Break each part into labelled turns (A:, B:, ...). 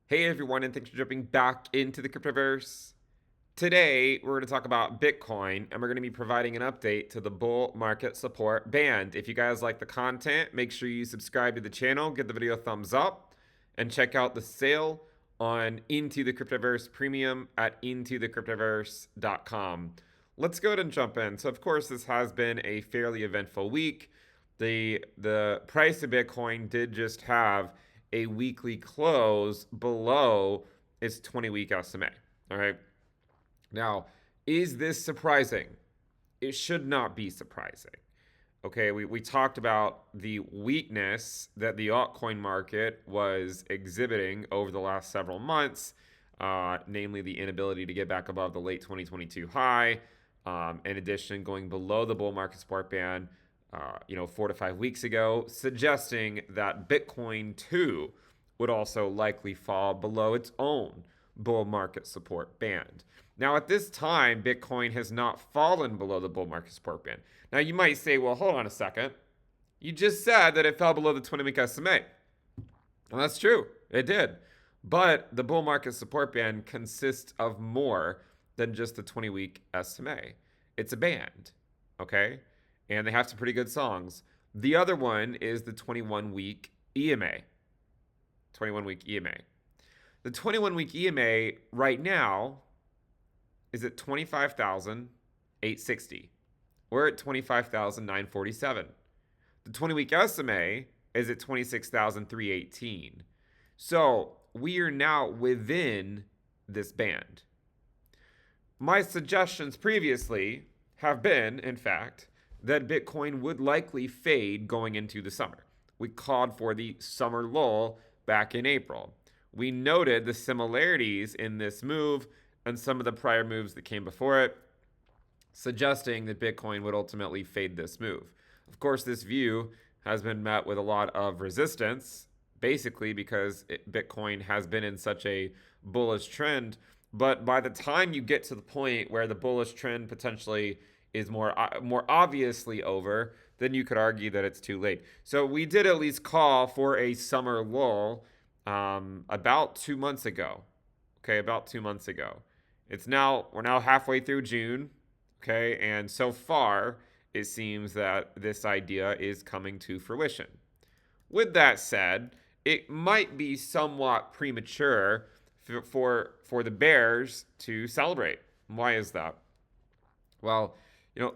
A: Hey everyone, and thanks for jumping back into the Cryptoverse. Today, we're going to talk about Bitcoin, and we're going to be providing an update to the bull market support band. If you guys like the content, make sure you subscribe to the channel, give the video a thumbs up, and check out the sale on Into the Cryptoverse Premium at intothecryptoverse.com. Let's go ahead and jump in. So, of course, this has been a fairly eventful week. The price of Bitcoin did just have a weekly close below its 20-week SMA. All right. Now, is this surprising? It should not be surprising. Okay, we talked about the weakness that the altcoin market was exhibiting over the last several months, namely the inability to get back above the late 2022 high. In addition, going below the bull market support band, 4 to 5 weeks ago, suggesting that Bitcoin too would also likely fall below its own bull market support band. Now, at this time, Bitcoin has not fallen below the bull market support band. Now, you might say, well, hold on a second. You just said that it fell below the 20-week SMA. Well, that's true. It did. But the bull market support band consists of more than just the 20-week SMA. It's a band, okay? And they have some pretty good songs. The other one is the 21-week EMA. 21-week EMA. The 21-week EMA right now is at 25,860. We're at 25,947. The 20-week SMA is at 26,318. So we are now within this band. My suggestions previously have been, in fact, that Bitcoin would likely fade going into the summer. We called for the summer lull back in April. We noted the similarities in this move and some of the prior moves that came before it, suggesting that Bitcoin would ultimately fade this move. Of course, this view has been met with a lot of resistance, basically because Bitcoin has been in such a bullish trend. But by the time you get to the point where the bullish trend potentially is more obviously over, then you could argue that it's too late. So we did at least call for a summer lull about 2 months ago. Okay, about 2 months ago. We're now halfway through June. Okay, and so far it seems that this idea is coming to fruition. With that said, it might be somewhat premature for the bears to celebrate. Why is that? Well,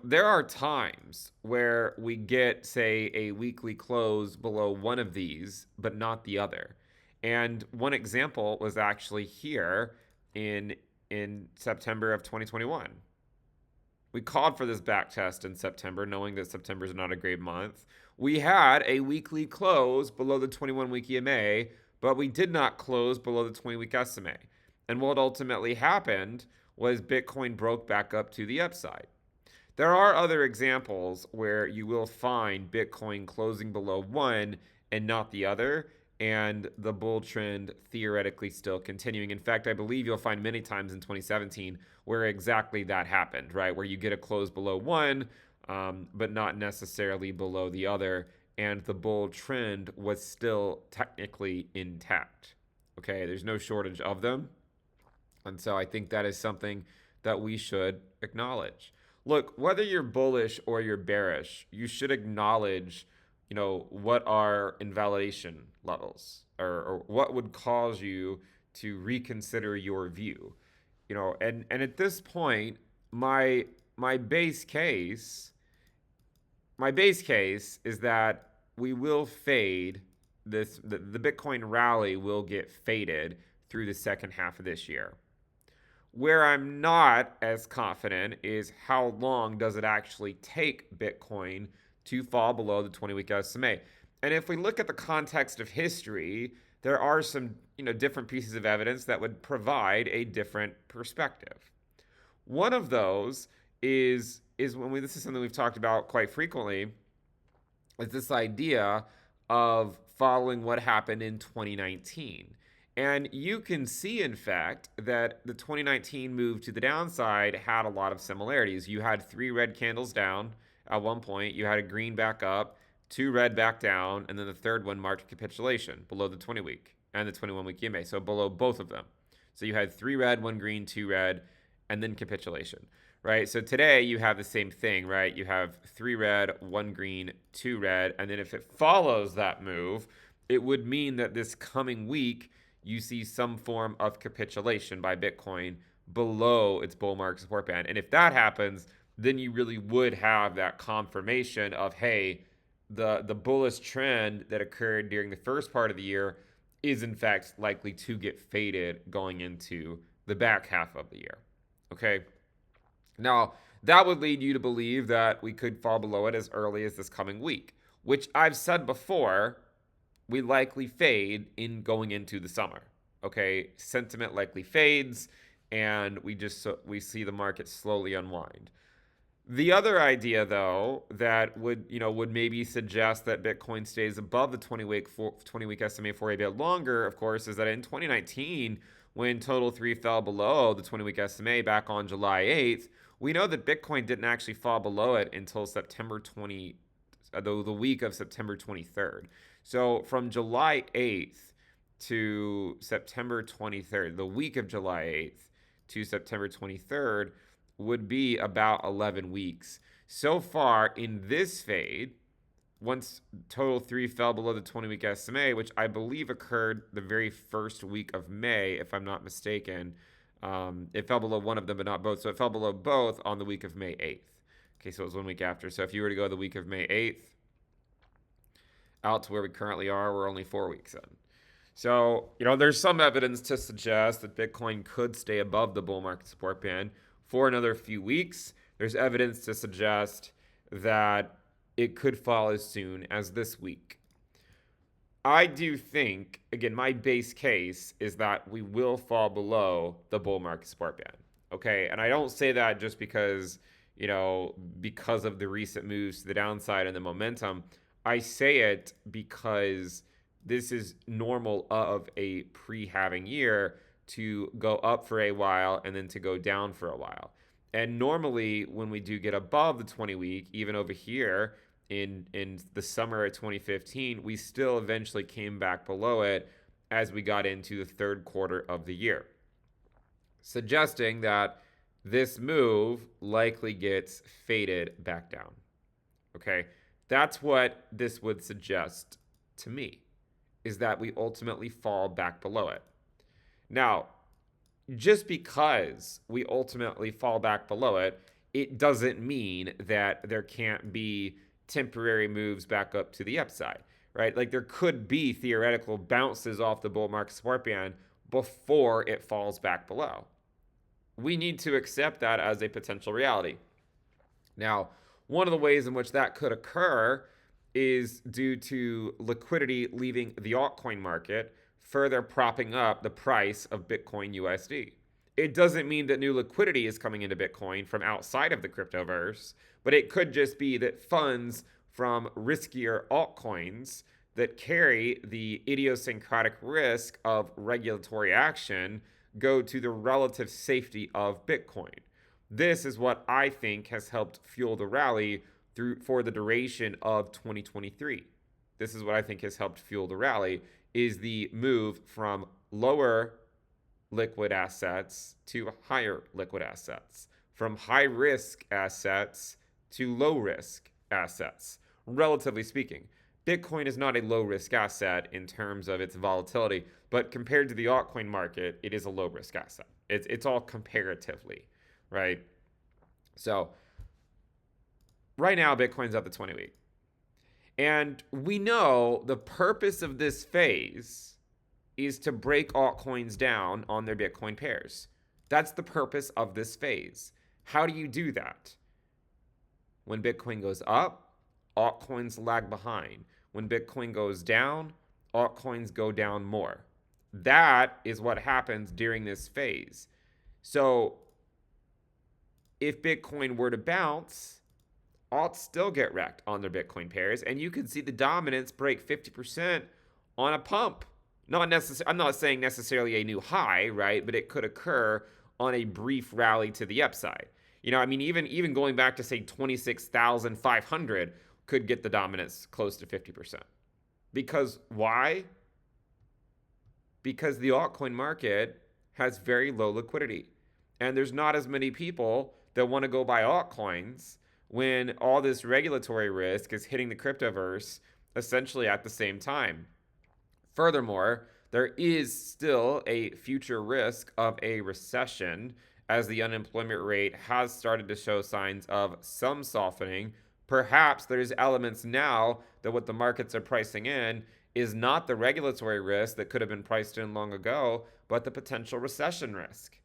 A: there are times where we get, say, a weekly close below one of these, but not the other. And one example was actually here in September of 2021. We called for this back test in September, knowing that September is not a great month. We had a weekly close below the 21-week EMA, but we did not close below the 20-week SMA. And what ultimately happened was Bitcoin broke back up to the upside. There are other examples where you will find Bitcoin closing below one and not the other, and the bull trend theoretically still continuing. In fact, I believe you'll find many times in 2017 where exactly that happened, right? Where you get a close below one, but not necessarily below the other, and the bull trend was still technically intact. Okay, there's no shortage of them. And so I think that is something that we should acknowledge. Look, whether you're bullish or you're bearish, you should acknowledge, what are invalidation levels, or what would cause you to reconsider your view. And at this point, my base case is that we will fade this. The Bitcoin rally will get faded through the second half of this year. Where I'm not as confident is how long does it actually take Bitcoin to fall below the 20-week SMA. And if we look at the context of history, there are some different pieces of evidence that would provide a different perspective. One of those is this is something we've talked about quite frequently, is this idea of following what happened in 2019. And you can see, in fact, that the 2019 move to the downside had a lot of similarities. You had 3 red candles down at one point, you had a green back up, 2 red back down, and then the third one marked capitulation below the 20-week. and the 21-week EMA, so below both of them. So you had 3 red, 1 green, 2 red, and then capitulation, right? So today you have the same thing, right? You have 3 red, 1 green, 2 red, and then if it follows that move, it would mean that this coming week you see some form of capitulation by Bitcoin below its bull market support band. And if that happens, then you really would have that confirmation of, hey, the bullish trend that occurred during the first part of the year is in fact likely to get faded going into the back half of the year. Okay. Now, that would lead you to believe that we could fall below it as early as this coming week, which I've said before, we likely fade in going into the summer. Okay. Sentiment likely fades and we see the market slowly unwind. The other idea, though, that would maybe suggest that Bitcoin stays above the 20-week SMA for a bit longer, of course, is that in 2019, when Total 3 fell below the 20-week SMA back on July 8th, we know that Bitcoin didn't actually fall below it until the week of September 23rd. So from July 8th to September 23rd, the week of July 8th to September 23rd, would be about 11 weeks. So far in this fade, once Total 3 fell below the 20-week SMA, which I believe occurred the very first week of May, if I'm not mistaken, it fell below one of them, but not both. So it fell below both on the week of May 8th. Okay, so it was 1 week after. So if you were to go the week of May 8th out to where we currently are, we're only 4 weeks in. So, there's some evidence to suggest that Bitcoin could stay above the bull market support band for another few weeks. There's evidence to suggest that it could fall as soon as this week. I do think, again, my base case is that we will fall below the bull market support band. Okay, and I don't say that just because of the recent moves to the downside and the momentum. I say it because this is normal of a pre-halving year to go up for a while and then to go down for a while. And normally when we do get above the 20-week, even over here in the summer of 2015, we still eventually came back below it as we got into the third quarter of the year, suggesting that this move likely gets faded back down. Okay, that's what this would suggest to me, is that we ultimately fall back below it. Now, just because we ultimately fall back below it, it doesn't mean that there can't be temporary moves back up to the upside, right? Like there could be theoretical bounces off the bull market support band before it falls back below. We need to accept that as a potential reality. Now, one of the ways in which that could occur is due to liquidity leaving the altcoin market, further propping up the price of Bitcoin USD. It doesn't mean that new liquidity is coming into Bitcoin from outside of the cryptoverse, but it could just be that funds from riskier altcoins that carry the idiosyncratic risk of regulatory action go to the relative safety of Bitcoin. This is what I think has helped fuel the rally for the duration of 2023. This is what I think has helped fuel the rally, is the move from lower liquid assets to higher liquid assets, from high risk assets to low risk assets. Relatively speaking, Bitcoin is not a low risk asset in terms of its volatility, but compared to the altcoin market, it is a low risk asset. It's all comparatively, right? So right now, Bitcoin's at the 20-week. And we know the purpose of this phase is to break altcoins down on their Bitcoin pairs. That's the purpose of this phase. How do you do that? When Bitcoin goes up, altcoins lag behind. When Bitcoin goes down, altcoins go down more. That is what happens during this phase. So if Bitcoin were to bounce, alts still get wrecked on their Bitcoin pairs, and you can see the dominance break 50% on a pump. I'm not saying necessarily a new high, right? But it could occur on a brief rally to the upside. Even going back to say 26,500 could get the dominance close to 50%. Because why? Because the altcoin market has very low liquidity. And there's not as many people that want to go buy altcoins when all this regulatory risk is hitting the cryptoverse essentially at the same time. Furthermore, there is still a future risk of a recession as the unemployment rate has started to show signs of some softening. Perhaps there's elements now that what the markets are pricing in is not the regulatory risk that could have been priced in long ago, but the potential recession risk.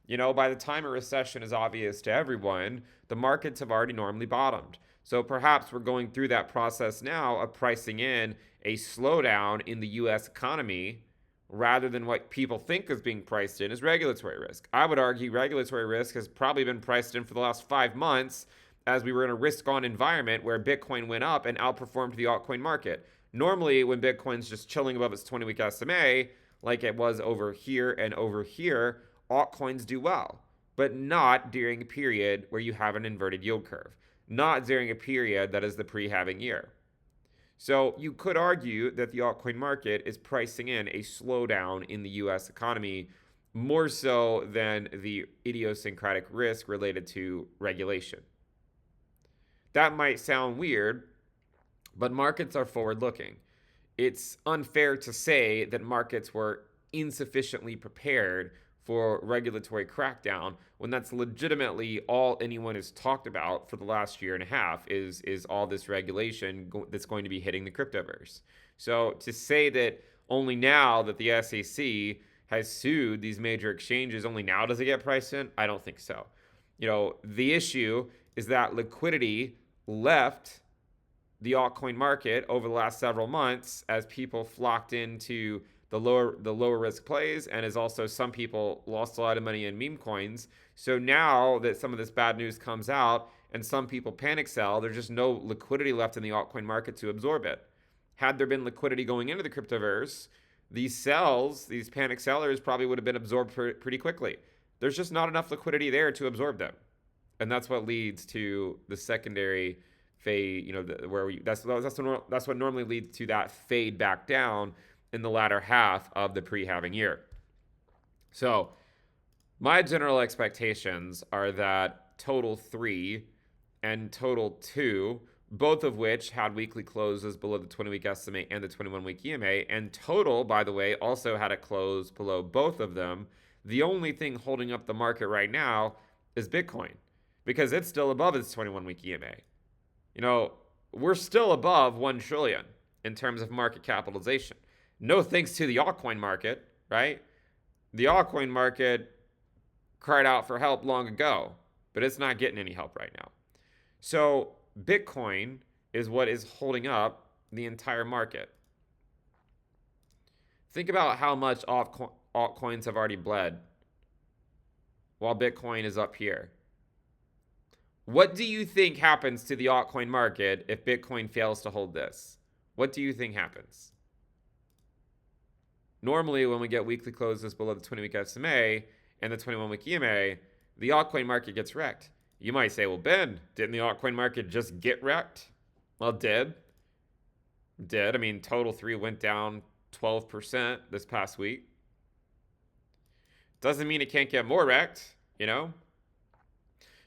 A: By the time a recession is obvious to everyone, the markets have already normally bottomed. So perhaps we're going through that process now of pricing in a slowdown in the US economy rather than what people think is being priced in as regulatory risk. I would argue regulatory risk has probably been priced in for the last 5 months as we were in a risk-on environment where Bitcoin went up and outperformed the altcoin market. Normally, when Bitcoin's just chilling above its 20-week SMA, like it was over here and over here, altcoins do well, but not during a period where you have an inverted yield curve, not during a period that is the pre-halving year. So you could argue that the altcoin market is pricing in a slowdown in the US economy more so than the idiosyncratic risk related to regulation. That might sound weird, but markets are forward-looking. It's unfair to say that markets were insufficiently prepared for regulatory crackdown when that's legitimately all anyone has talked about for the last year and a half is all this regulation that's going to be hitting the cryptoverse. So to say that only now that the SEC has sued these major exchanges, only now does it get priced in? I don't think so. The issue is that liquidity left the altcoin market over the last several months as people flocked into the lower risk plays, and as also some people lost a lot of money in meme coins. So now that some of this bad news comes out and some people panic sell, there's just no liquidity left in the altcoin market to absorb it. Had there been liquidity going into the cryptoverse, these panic sellers probably would have been absorbed pretty quickly. There's just not enough liquidity there to absorb them. And that's what leads to the secondary fade, that's what normally leads to that fade back down in the latter half of the pre-halving year. So my general expectations are that total 3 and total 2, both of which had weekly closes below the 20-week SMA and the 21-week EMA, and total, by the way, also had a close below both of them. The only thing holding up the market right now is Bitcoin, because it's still above its 21-week EMA. We're still above 1 trillion in terms of market capitalization. No thanks to the altcoin market, right? The altcoin market cried out for help long ago, but it's not getting any help right now. So Bitcoin is what is holding up the entire market. Think about how much altcoins have already bled while Bitcoin is up here. What do you think happens to the altcoin market if Bitcoin fails to hold this? What do you think happens? Normally, when we get weekly closes below the 20-week SMA and the 21-week EMA, the altcoin market gets wrecked. You might say, well, Ben, didn't the altcoin market just get wrecked? Well, it did. I mean, total 3 went down 12% this past week. Doesn't mean it can't get more wrecked, And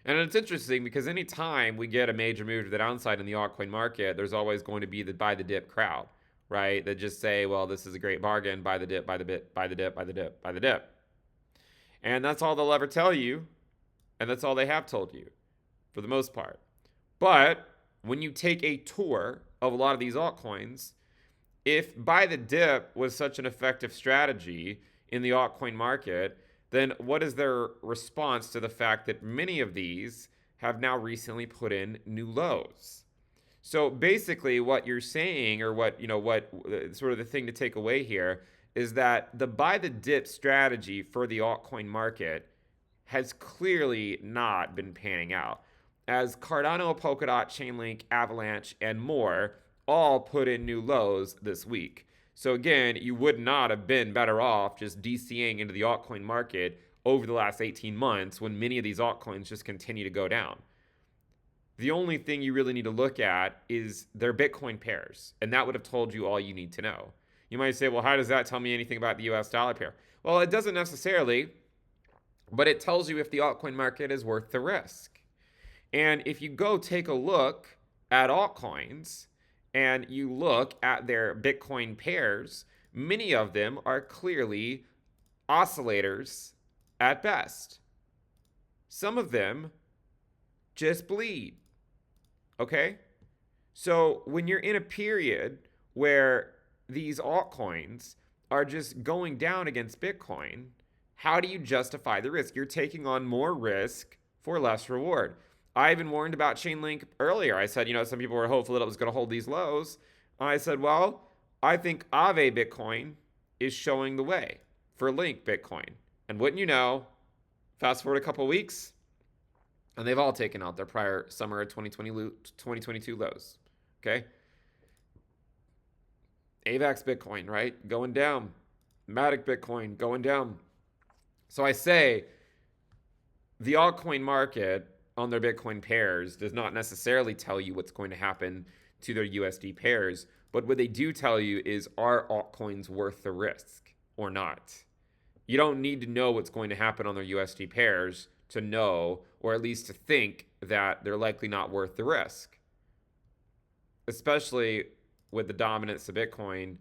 A: it's interesting because anytime we get a major move to the downside in the altcoin market, there's always going to be the buy the dip crowd, right? That just say, well, this is a great bargain, buy the dip, buy the dip, buy the dip, buy the dip, buy the dip. And that's all they'll ever tell you, and that's all they have told you, for the most part. But when you take a tour of a lot of these altcoins, if buy the dip was such an effective strategy in the altcoin market, then what is their response to the fact that many of these have now recently put in new lows? So basically what you're saying, or what sort of the thing to take away here, is that the buy the dip strategy for the altcoin market has clearly not been panning out, as Cardano, Polkadot, Chainlink, Avalanche, and more all put in new lows this week. So again, you would not have been better off just DCing into the altcoin market over the last 18 months when many of these altcoins just continue to go down. The only thing you really need to look at is their Bitcoin pairs, and that would have told you all you need to know. You might say, well, how does that tell me anything about the US dollar pair? Well, it doesn't necessarily, but it tells you if the altcoin market is worth the risk. And if you go take a look at altcoins and you look at their Bitcoin pairs, many of them are clearly oscillators at best. Some of them just bleed. Okay? So when you're in a period where these altcoins are just going down against Bitcoin, how do you justify the risk? You're taking on more risk for less reward. I even warned about Chainlink earlier. I said, some people were hopeful that it was going to hold these lows. I said, well, I think Aave Bitcoin is showing the way for Link Bitcoin. And wouldn't you know, fast forward a couple weeks, and they've all taken out their prior summer 2022 lows. Okay? AVAX Bitcoin, right? Going down. Matic Bitcoin going down. So I say the altcoin market on their Bitcoin pairs does not necessarily tell you what's going to happen to their USD pairs, but what they do tell you is, are altcoins worth the risk or not? You don't need to know what's going to happen on their USD pairs to know, or at least to think, that they're likely not worth the risk, especially with the dominance of Bitcoin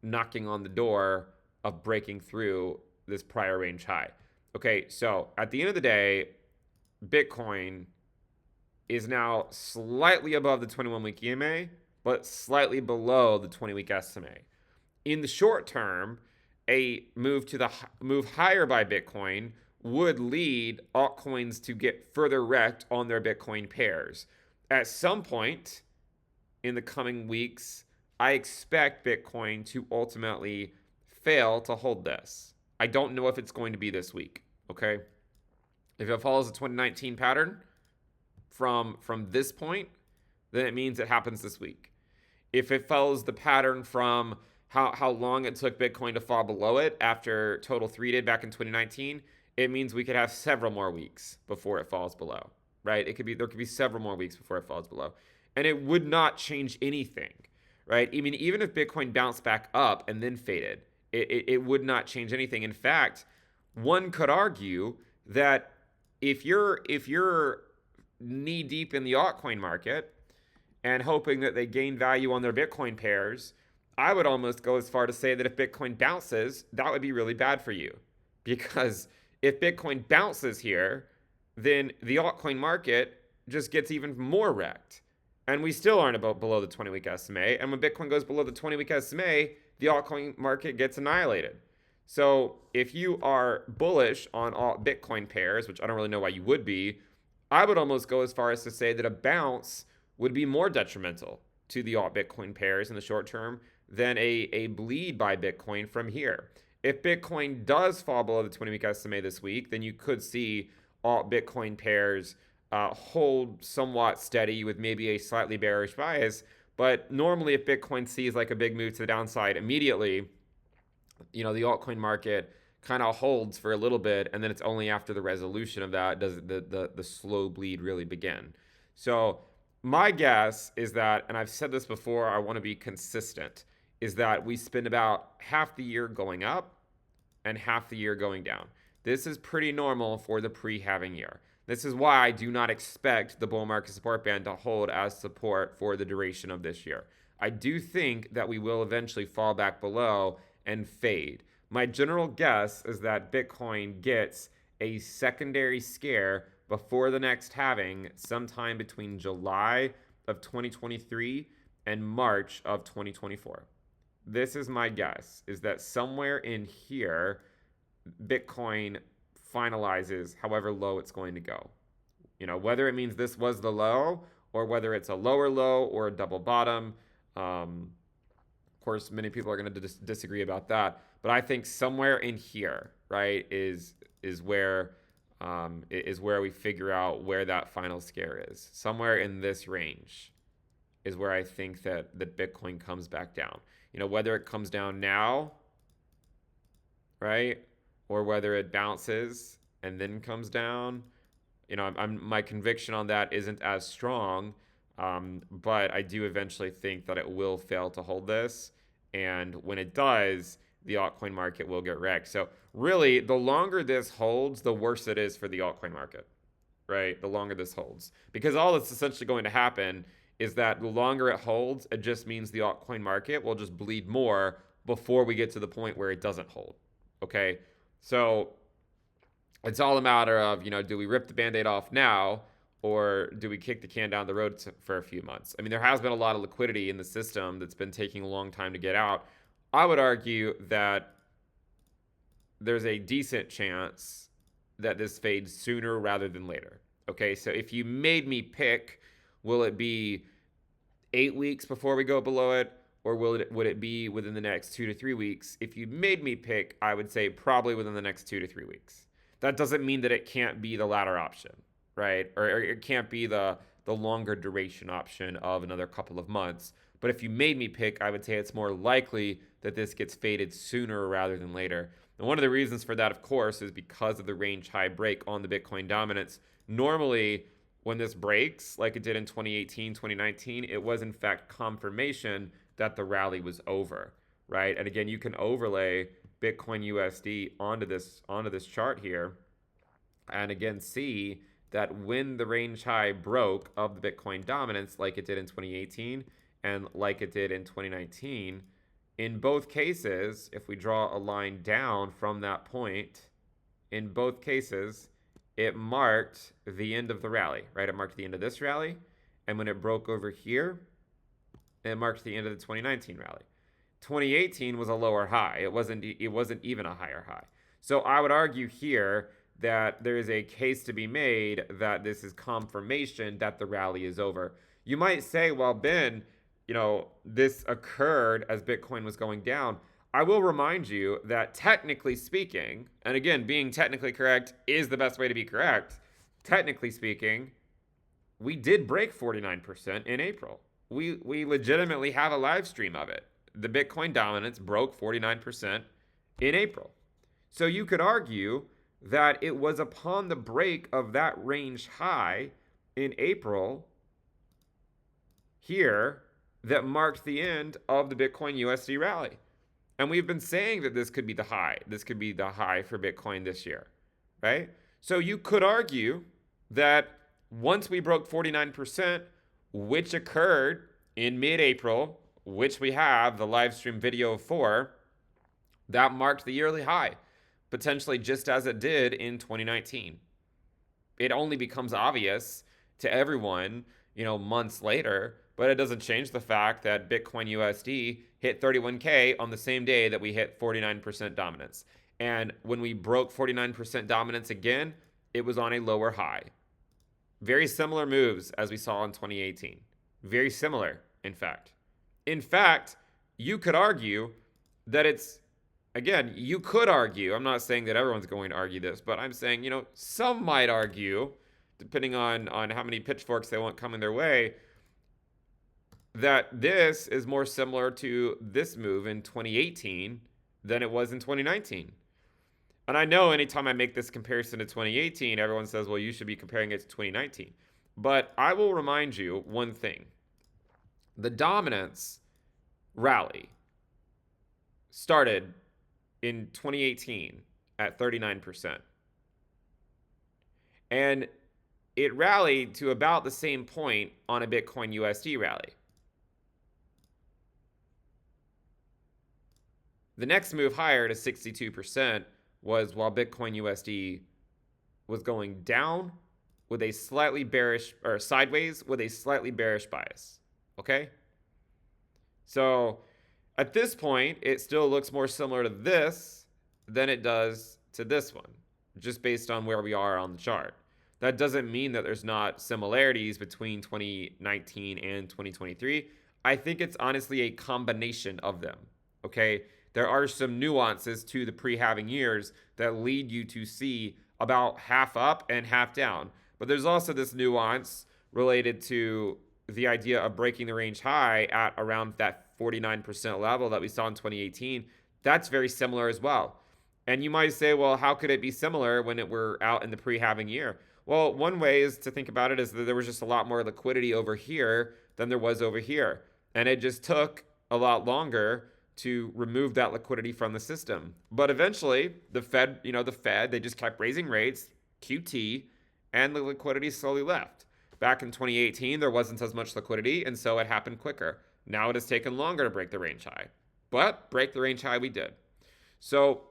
A: knocking on the door of breaking through this prior range high. Okay, so at the end of the day, Bitcoin is now slightly above the 21-week EMA, but slightly below the 20-week SMA. In the short term, a move higher by Bitcoin would lead altcoins to get further wrecked on their Bitcoin pairs. At some point in the coming weeks, I expect Bitcoin to ultimately fail to hold this. I don't know if it's going to be this week, okay? If it follows the 2019 pattern from this point, then it means it happens this week. If it follows the pattern from how long it took Bitcoin to fall below it after Total 3 did back in 2019, it means we could have several more weeks before it falls below, right? There could be several more weeks before it falls below. And it would not change anything, right? Even if Bitcoin bounced back up and then faded, it would not change anything. In fact, one could argue that if you're knee deep in the altcoin market and hoping that they gain value on their Bitcoin pairs, I would almost go as far to say that if Bitcoin bounces, that would be really bad for you. Because if Bitcoin bounces here, then the altcoin market just gets even more wrecked. And we still aren't below the 20-week SMA. And when Bitcoin goes below the 20-week SMA, the altcoin market gets annihilated. So if you are bullish on all Bitcoin pairs, which I don't really know why you would be, I would almost go as far as to say that a bounce would be more detrimental to the alt Bitcoin pairs in the short term than a bleed by Bitcoin from here. If Bitcoin does fall below the 20-week SMA this week, then you could see alt Bitcoin pairs hold somewhat steady with maybe a slightly bearish bias. But normally if Bitcoin sees like a big move to the downside immediately, the altcoin market kind of holds for a little bit, and then it's only after the resolution of that does the slow bleed really begin. So my guess is that, and I've said this before, I want to be consistent, is that we spend about half the year going up and half the year going down. This is pretty normal for the pre-halving year. This is why I do not expect the bull market support band to hold as support for the duration of this year. I do think that we will eventually fall back below and fade. My general guess is that Bitcoin gets a secondary scare before the next halving sometime between July of 2023 and March of 2024. This is my guess, is that somewhere in here, Bitcoin finalizes however low it's going to go. Whether it means this was the low or whether it's a lower low or a double bottom. Of course, many people are going to disagree about that, but I think somewhere in here, right, is where we figure out where that final scare is. Somewhere in this range is where I think that Bitcoin comes back down. Whether it comes down now, right, or whether it bounces and then comes down, my conviction on that isn't as strong, but I do eventually think that it will fail to hold this. And when it does, the altcoin market will get wrecked. So really, the longer this holds, the worse it is for the altcoin market, right? The longer this holds. Because all that's essentially going to happen is that the longer it holds, it just means the altcoin market will just bleed more before we get to the point where it doesn't hold. Okay? So it's all a matter of, do we rip the band-aid off now, or do we kick the can down the road for a few months? I mean, there has been a lot of liquidity in the system that's been taking a long time to get out. I would argue that there's a decent chance that this fades sooner rather than later. Okay, so if you made me pick, will it be 8 weeks before we go below it, or would it be within the next 2 to 3 weeks? If you made me pick, I would say probably within the next 2 to 3 weeks. That doesn't mean that it can't be the latter option, right? Or it can't be the longer duration option of another couple of months. But if you made me pick, I would say it's more likely that this gets faded sooner rather than later. And one of the reasons for that, of course, is because of the range high break on the Bitcoin dominance. Normally, when this breaks, like it did in 2018, 2019, it was in fact confirmation that the rally was over, right? And again, you can overlay Bitcoin USD onto this chart here, and again see that when the range high broke of the Bitcoin dominance, like it did in 2018 and like it did in 2019, in both cases, if we draw a line down from that point, in both cases, it marked the end of the rally, right? It marked the end of this rally, and when it broke over here, it marked the end of the 2019 rally. 2018 was a lower high. It wasn't even a higher high. So I would argue here that there is a case to be made that this is confirmation that the rally is over. You might say, well, Ben, this occurred as Bitcoin was going down. I will remind you that technically speaking, and again, being technically correct is the best way to be correct. Technically speaking, we did break 49% in April. We legitimately have a live stream of it. The Bitcoin dominance broke 49% in April. So you could argue that it was upon the break of that range high in April here that marked the end of the Bitcoin USD rally. And we've been saying that this could be the high. This could be the high for Bitcoin this year, right? So you could argue that once we broke 49%, which occurred in mid-April, which we have the live stream video for, that marked the yearly high, potentially just as it did in 2019. It only becomes obvious to everyone, months later, but it doesn't change the fact that Bitcoin USD hit 31K on the same day that we hit 49% dominance. And when we broke 49% dominance again, it was on a lower high. Very similar moves as we saw in 2018. Very similar, in fact. In fact, you could argue that you could argue, I'm not saying that everyone's going to argue this, but I'm saying, some might argue, depending on how many pitchforks they want coming their way, that this is more similar to this move in 2018 than it was in 2019. And I know anytime I make this comparison to 2018, everyone says, well, you should be comparing it to 2019. But I will remind you one thing. The dominance rally started in 2018 at 39%. And it rallied to about the same point on a Bitcoin USD rally. The next move higher to 62% was while Bitcoin USD was going down with a slightly bearish, or sideways with a slightly bearish bias. Okay? So at this point, it still looks more similar to this than it does to this one, just based on where we are on the chart. That doesn't mean that there's not similarities between 2019 and 2023. I think it's honestly a combination of them, okay? There are some nuances to the pre-halving years that lead you to see about half up and half down. But there's also this nuance related to the idea of breaking the range high at around that 49% level that we saw in 2018. That's very similar as well. And you might say, well, how could it be similar when we're out in the pre-halving year? Well, one way is to think about it is that there was just a lot more liquidity over here than there was over here. And it just took a lot longer to remove that liquidity from the system. But eventually, the Fed, they just kept raising rates, QT, and the liquidity slowly left. Back in 2018, there wasn't as much liquidity, and so it happened quicker. Now it has taken longer to break the range high. But break the range high we did. So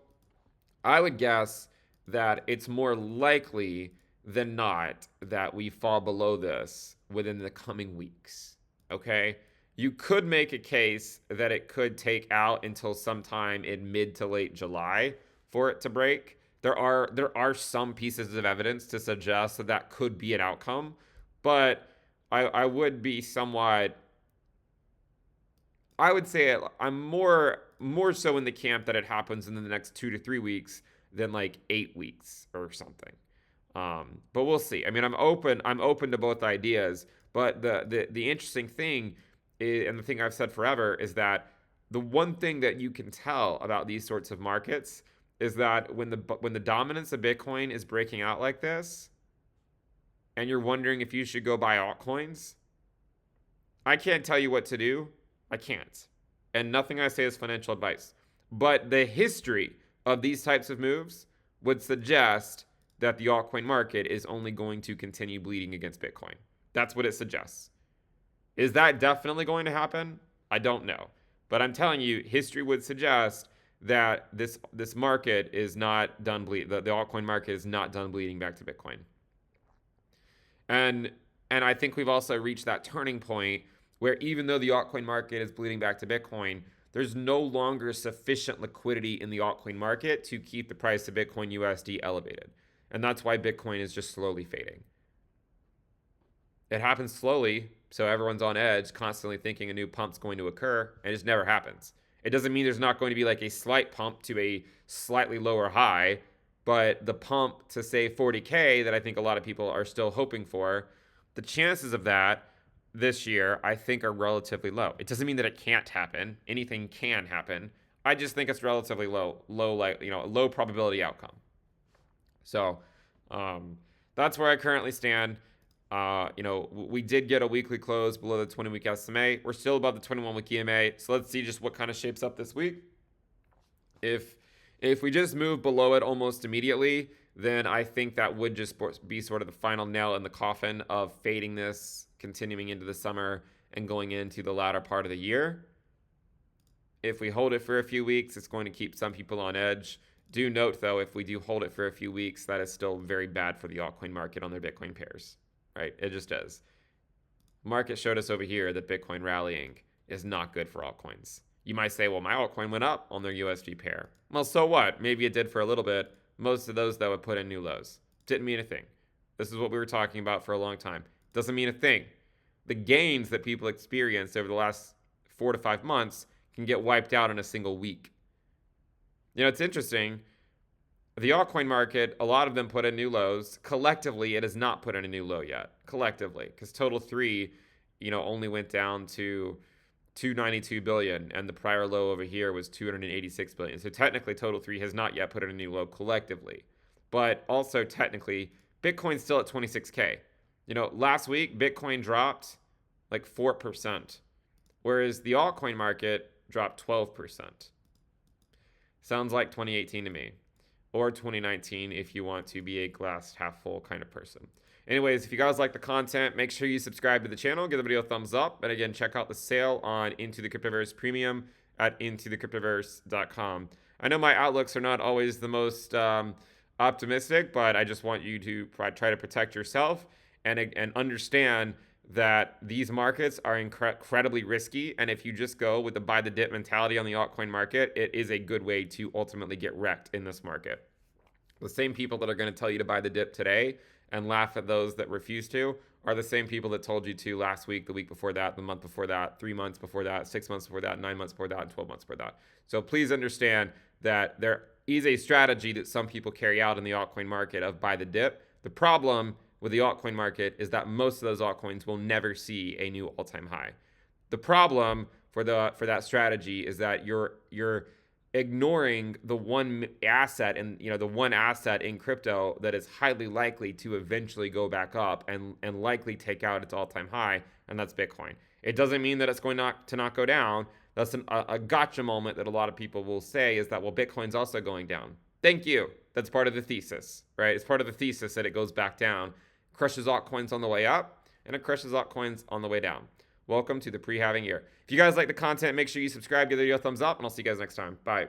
A: I would guess that it's more likely than not that we fall below this within the coming weeks. Okay? You could make a case that it could take out until sometime in mid to late July for it to break. There are some pieces of evidence to suggest that that could be an outcome, but I would be somewhat. I would say I'm more so in the camp that it happens in the next 2 to 3 weeks than like 8 weeks or something. But we'll see. I mean, I'm open to both ideas. But the interesting thing is, and the thing I've said forever, is that the one thing that you can tell about these sorts of markets is that when the dominance of Bitcoin is breaking out like this, and you're wondering if you should go buy altcoins, I can't tell you what to do. I can't. And nothing I say is financial advice. But the history of these types of moves would suggest that the altcoin market is only going to continue bleeding against Bitcoin. That's what it suggests. Is that definitely going to happen? I don't know. But I'm telling you, history would suggest that this market is not done bleeding. The altcoin market is not done bleeding back to Bitcoin. And I think we've also reached that turning point where even though the altcoin market is bleeding back to Bitcoin, there's no longer sufficient liquidity in the altcoin market to keep the price of Bitcoin USD elevated. And that's why Bitcoin is just slowly fading. It happens slowly, so everyone's on edge, constantly thinking a new pump's going to occur, and it just never happens. It doesn't mean there's not going to be like a slight pump to a slightly lower high, but the pump to say 40K that I think a lot of people are still hoping for, the chances of that this year, I think, are relatively low. It doesn't mean that it can't happen. Anything can happen. I just think it's relatively low, low probability outcome. So that's where I currently stand. We did get a weekly close below the 20-week SMA. We're still above the 21-week EMA. So let's see just what kind of shapes up this week. If we just move below it almost immediately, then I think that would just be sort of the final nail in the coffin of fading this, continuing into the summer and going into the latter part of the year. If we hold it for a few weeks, it's going to keep some people on edge. Do note, though, if we do hold it for a few weeks, that is still very bad for the altcoin market on their Bitcoin pairs, right? It just is. Market showed us over here that Bitcoin rallying is not good for altcoins. You might say, well, my altcoin went up on their USD pair. Well, so what? Maybe it did for a little bit. Most of those, though, would put in new lows. Didn't mean a thing. This is what we were talking about for a long time. Doesn't mean a thing. The gains that people experienced over the last 4 to 5 months can get wiped out in a single week. It's interesting. The altcoin market, a lot of them put in new lows. Collectively, it has not put in a new low yet. Collectively, because total 3, only went down to 292 billion, and the prior low over here was 286 billion. So technically, total 3 has not yet put in a new low collectively. But also technically, Bitcoin's still at 26K. Last week, Bitcoin dropped like 4%, whereas the altcoin market dropped 12%. Sounds like 2018 to me, or 2019 if you want to be a glass half full kind of person. Anyways, if you guys like the content, make sure you subscribe to the channel, give the video a thumbs up, and again, check out the sale on Into the Cryptoverse Premium at intothecryptoverse.com. I know my outlooks are not always the most optimistic, but I just want you to try to protect yourself and understand that these markets are incredibly risky, and if you just go with the buy the dip mentality on the altcoin market, it is a good way to ultimately get wrecked in this market. The same people that are going to tell you to buy the dip today and laugh at those that refuse to are the same people that told you to last week, the week before that, the month before that, 3 months before that, 6 months before that, 9 months before that, and 12 months before that. So please understand that there is a strategy that some people carry out in the altcoin market of buy the dip. The problem with the altcoin market is that most of those altcoins will never see a new all-time high. The problem for that strategy is that you're ignoring the one asset in crypto that is highly likely to eventually go back up and likely take out its all-time high, and that's Bitcoin. It doesn't mean that it's going to not go down. That's a gotcha moment that a lot of people will say is that, well, Bitcoin's also going down. Thank you. That's part of the thesis, right? It's part of the thesis that it goes back down, crushes altcoins on the way up, and it crushes altcoins on the way down. Welcome to the pre-halving year. If you guys like the content, make sure you subscribe, give the video a thumbs up, and I'll see you guys next time. Bye.